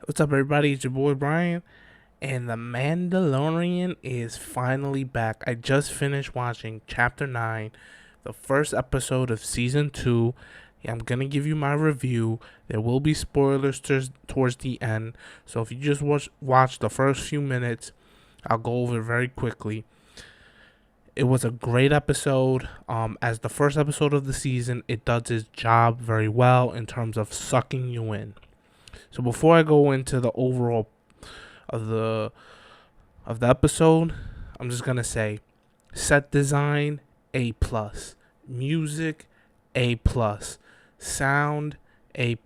What's up, everybody? It's your boy Brian, and The Mandalorian is finally back. I just finished watching Chapter 9, the first episode of Season 2. I'm gonna give you my review. There will be spoilers towards the end, so if you just watch the first few minutes, I'll go over it very quickly. It was a great episode. As the first episode of the season, it does its job very well in terms of sucking you in. So before I go into the overall of the episode, I'm just gonna say set design A+, music A+, sound A+.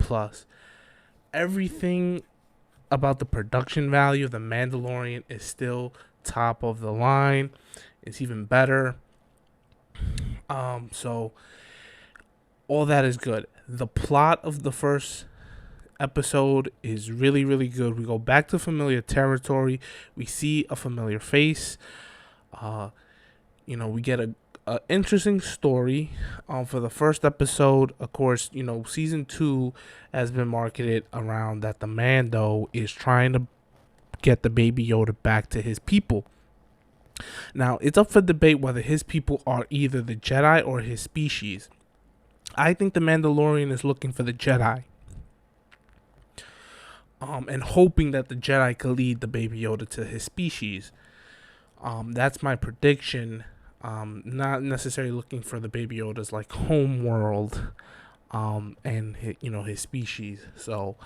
Everything about the production value of the Mandalorian is still top of the line. It's even better. So all that is good. The plot of the first episode is really, really good. We go back to familiar territory. We see a familiar face. uh we get a interesting story for the first episode. Of course, season 2 has been marketed around that the Mando is trying to get the baby Yoda back to his people. Now, it's up for debate whether his people are either the Jedi or his species. I think the Mandalorian is looking for the Jedi, and hoping that the Jedi could lead the baby Yoda to his species. That's my prediction. Not necessarily looking for the baby Yoda's like home world, and his species. So,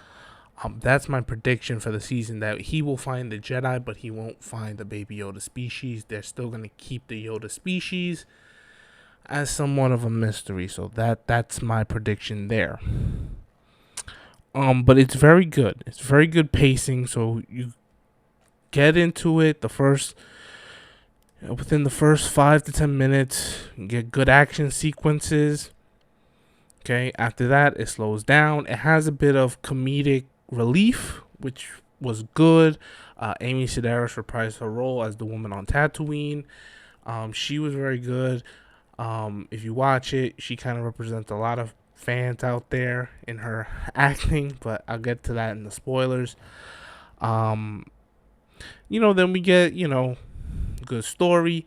that's my prediction for the season, that he will find the Jedi, but he won't find the baby Yoda species. They're still gonna keep the Yoda species as somewhat of a mystery. So that's my prediction there. But it's very good. It's very good pacing. So you get into it within the first 5 to 10 minutes. You get good action sequences. Okay, after that it slows down. It has a bit of comedic relief, which was good. Amy Sedaris reprised her role as the woman on Tatooine. She was very good. If you watch it, she kind of represents a lot of fans out there in her acting, but I'll get to that in the spoilers. Then we get, good story.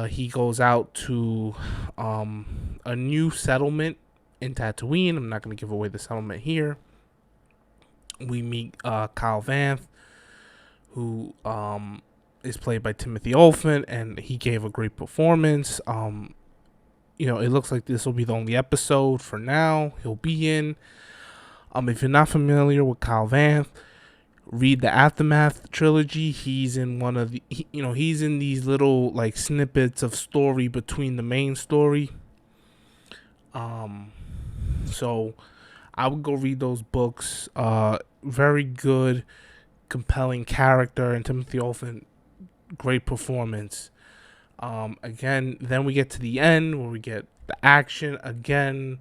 He goes out to a new settlement in Tatooine. I'm not going to give away the settlement here. We meet Kyle Vanth, who is played by Timothy Olyphant, and he gave a great performance. It looks like this will be the only episode for now he'll be in. If you're not familiar with Kyle Vanth, read the Aftermath trilogy. He's in he's in these little like snippets of story between the main story. So I would go read those books. Very good, compelling character, and Timothy Olyphant, great performance. Again, then we get to the end where we get the action again,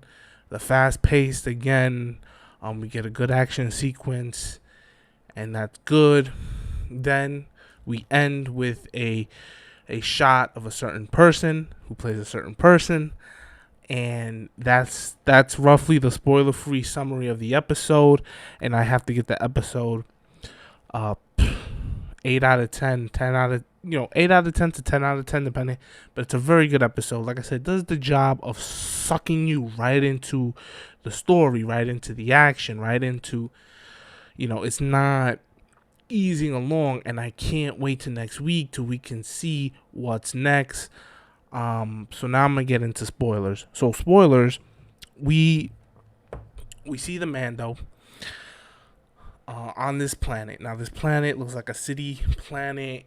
the fast paced again. We get a good action sequence, and that's good. Then we end with a shot of a certain person who plays a certain person, and that's roughly the spoiler free summary of the episode. And I have to get the episode 8 out of 10, 10 out of 8 out of 10 to 10 out of 10 depending. But it's a very good episode. Like I said, it does the job of sucking you right into the story, right into the action, right into, it's not easing along, and I can't wait to next week till we can see what's next. So now I'm gonna get into spoilers. So spoilers, we see the Mando on this planet. Now this planet looks like a city planet.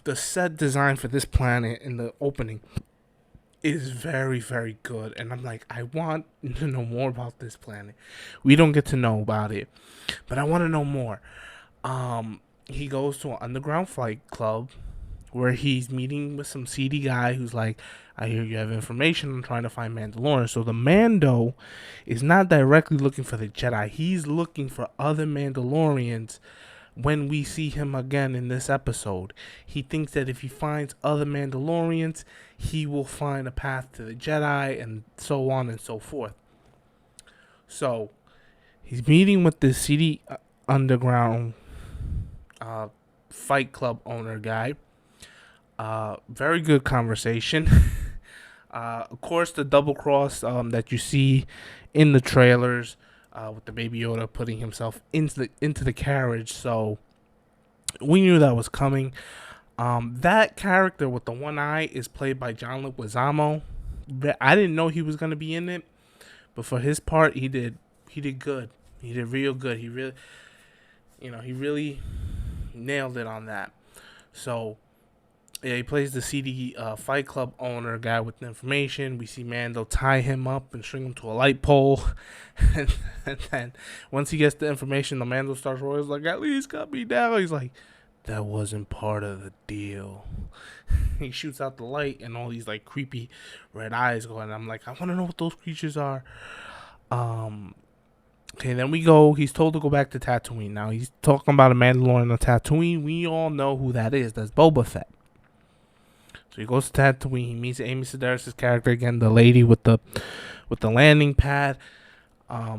The set design for this planet in the opening is very, very good, and I'm like, I want to know more about this planet. We don't get to know about it, but I want to know more. He goes to an underground flight club where he's meeting with some seedy guy who's like, I hear you have information. I'm trying to find Mandalorian. So the Mando is not directly looking for the Jedi. He's looking for other Mandalorians. When we see him again in this episode, he thinks that if he finds other Mandalorians, he will find a path to the Jedi, and so on and so forth. So He's meeting with the city underground uh, fight club owner guy. Very good conversation. Of course, the double cross that you see in the trailers with the Baby Yoda putting himself into the carriage. So we knew that was coming. That character with the one eye is played by John Leguizamo. I didn't know he was gonna be in it, but for his part, he did good. He did real good. He really nailed it on that. So yeah, he plays the CD Fight Club owner guy with the information. We see Mando tie him up and string him to a light pole, and then once he gets the information, the Mando starts roaring. He's like, "At least cut me down." He's like, "That wasn't part of the deal." He shoots out the light, and all these like creepy red eyes go, and I'm like, I want to know what those creatures are. Okay, then we go. He's told to go back to Tatooine. Now he's talking about a Mandalorian on Tatooine. We all know who that is. That's Boba Fett. So he goes to Tatooine. He meets Amy Sedaris' character again, the lady with the landing pad.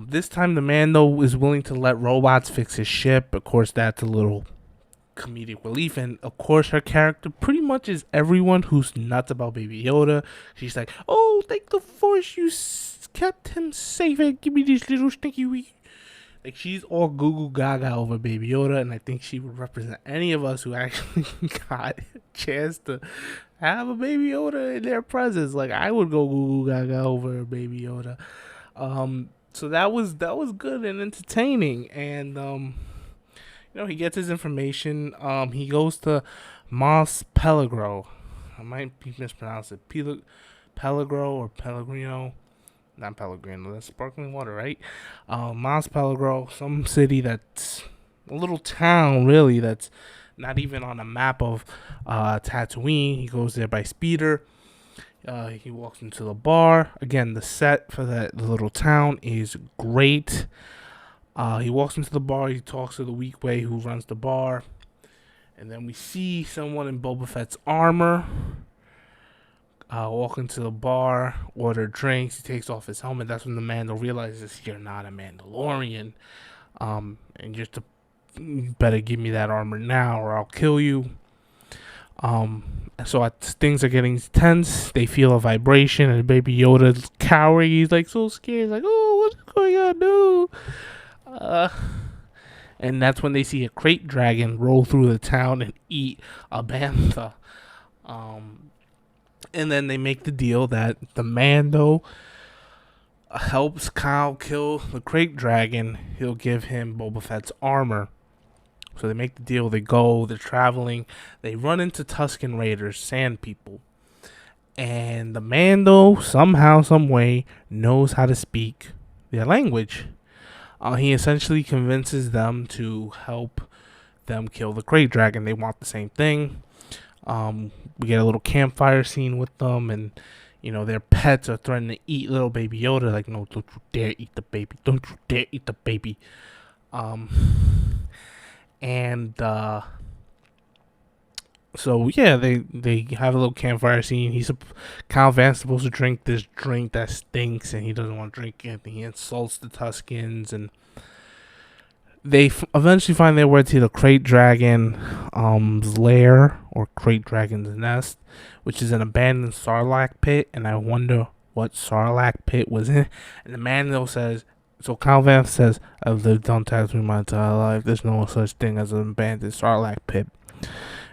This time the Mando is willing to let robots fix his ship. Of course, that's a little comedic relief, and of course her character pretty much is everyone who's nuts about Baby Yoda. She's like, "Oh, thank the Force, you kept him safe and give me this little stinky wee." Like, she's all goo goo gaga over Baby Yoda, and I think she would represent any of us who actually got a chance to have a Baby Yoda in their presence. Like, I would go goo goo gaga over Baby Yoda. So that was good and entertaining, and he gets his information. He goes to Mos Pellegro. I might be mispronouncing it. Pellegro or Pellegrino. Not Pellegrino. That's sparkling water, right? Mos Pellegro, some city that's a little town, really, that's not even on a map of Tatooine. He goes there by speeder. He walks into the bar. Again, the set for that little town is great. He walks into the bar. He talks to the Weequay who runs the bar. And then we see someone in Boba Fett's armor walk into the bar, order drinks. He takes off his helmet. That's when the Mando realizes you're not a Mandalorian. And you better give me that armor now or I'll kill you. So things are getting tense. They feel a vibration, and Baby Yoda's cowering. He's like so scared. He's like, "Oh, what's going on, dude?" And that's when they see a crate dragon roll through the town and eat a bantha. And then they make the deal that the Mando helps Kyle kill the crate dragon. He'll give him Boba Fett's armor. So they make the deal. They go. They're traveling. They run into Tusken Raiders, sand people. And the Mando, somehow, some way, knows how to speak their language. He essentially convinces them to help them kill the crate dragon. They want the same thing. We get a little campfire scene with them, and their pets are threatening to eat little Baby Yoda. Like, "No, don't you dare eat the baby! Don't you dare eat the baby!" So yeah, they have a little campfire scene. Kyle Van's supposed to drink this drink that stinks, and he doesn't want to drink it. And he insults the Tuskens, and they eventually find their way to the Crate Dragon's lair, or Crate Dragon's nest, which is an abandoned Sarlacc pit. And I wonder what Sarlacc pit was in. And the Mando says, so Kyle Van says, "I've lived on Tatooine my entire life. There's no such thing as an abandoned Sarlacc pit."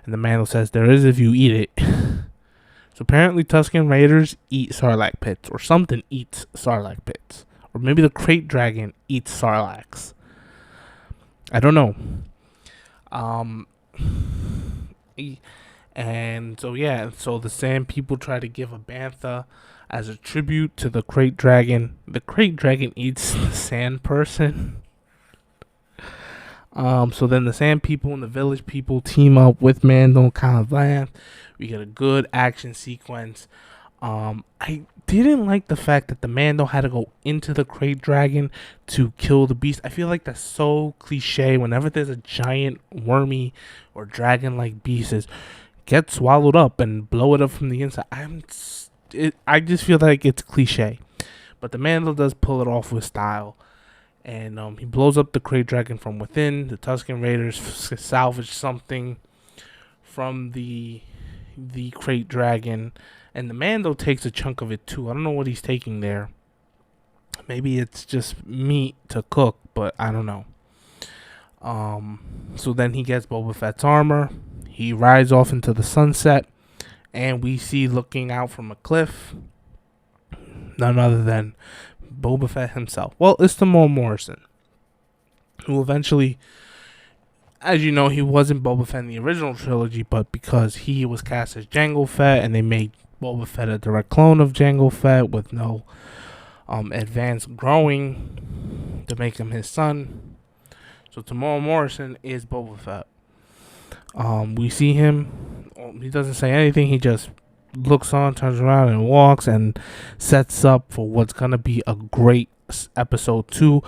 And the Mando says, "There is if you eat it." So apparently Tusken Raiders eat Sarlacc pits, or something eats Sarlacc pits. Or maybe the Crate Dragon eats Sarlaccs. I don't know. And so the Sand People try to give a bantha as a tribute to the Crate Dragon. The Crate Dragon eats the Sand Person. So then the Sand People and the Village People team up with Mando and Calavan. We get a good action sequence. I didn't like the fact that the Mando had to go into the Crate Dragon to kill the beast. I feel like that's so cliche. Whenever there's a giant wormy or dragon-like beast, get swallowed up and blow it up from the inside. I just feel like it's cliche. But the Mando does pull it off with style. and he blows up the Krayt Dragon from within. The Tusken Raiders salvage something from the Krayt Dragon, and the Mando takes a chunk of it too. I don't know what he's taking there. Maybe it's just meat to cook, but I don't know. So then he gets Boba Fett's armor. He rides off into the sunset, and we see looking out from a cliff none other than Boba Fett himself. Well, it's Tamora Morrison, who eventually, as you know, he wasn't Boba Fett in the original trilogy, but because he was cast as Jango Fett, and they made Boba Fett a direct clone of Jango Fett with no advanced growing to make him his son. So Tamora Morrison is Boba Fett. We see him. He doesn't say anything. He just looks on, turns around, and walks, and sets up for what's gonna be a great episode 2.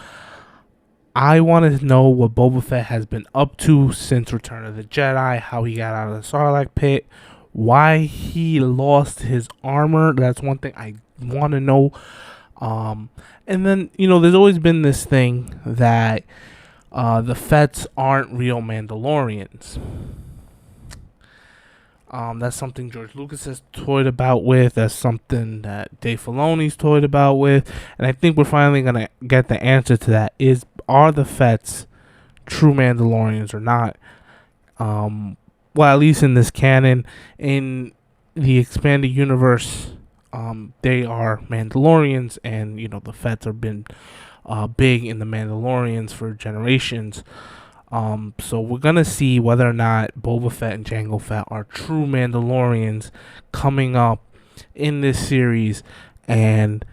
I wanted to know what Boba Fett has been up to since Return of the Jedi, how he got out of the Sarlacc pit, why he lost his armor. That's one thing I want to know. And then, there's always been this thing that the Fetts aren't real Mandalorians. That's something George Lucas has toyed about with. That's something that Dave Filoni's toyed about with. And I think we're finally going to get the answer to that. Are the Fetts true Mandalorians or not? Well, at least in this canon. In the expanded universe, they are Mandalorians. And, the Fetts have been big in the Mandalorians for generations. So we're gonna see whether or not Boba Fett and Jango Fett are true Mandalorians coming up in this series, and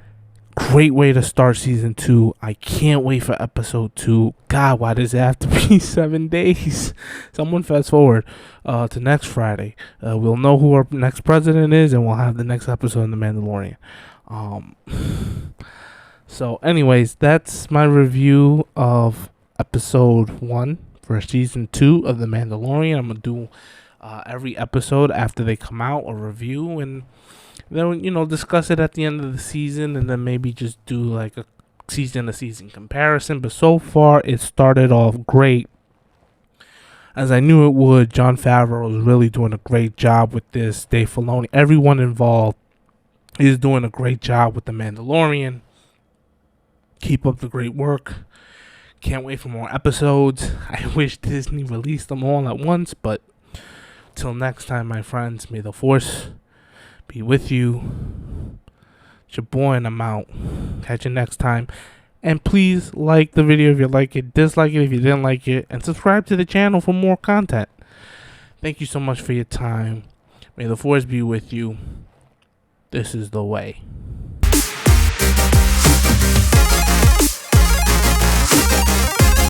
great way to start season 2. I can't wait for episode 2. God, why does it have to be 7 days? Someone fast forward to next Friday. We'll know who our next president is, and we'll have the next episode in The Mandalorian. So anyways, that's my review of episode 1 for season 2 of The Mandalorian. I'm gonna do every episode after they come out, a review, and then discuss it at the end of the season, and then maybe just do like a season to season comparison. But so far it started off great, as I knew it would. Jon Favreau is really doing a great job with this. Dave Filoni, everyone involved is doing a great job with The Mandalorian. Keep up the great work. Can't wait for more episodes. I wish Disney released them all at once, but till next time, my friends, may the Force be with you. It's your boy, and I'm out. Catch you next time. And please like the video if you like it, dislike it if you didn't like it, and subscribe to the channel for more content. Thank you so much for your time. May the Force be with you. This is the way.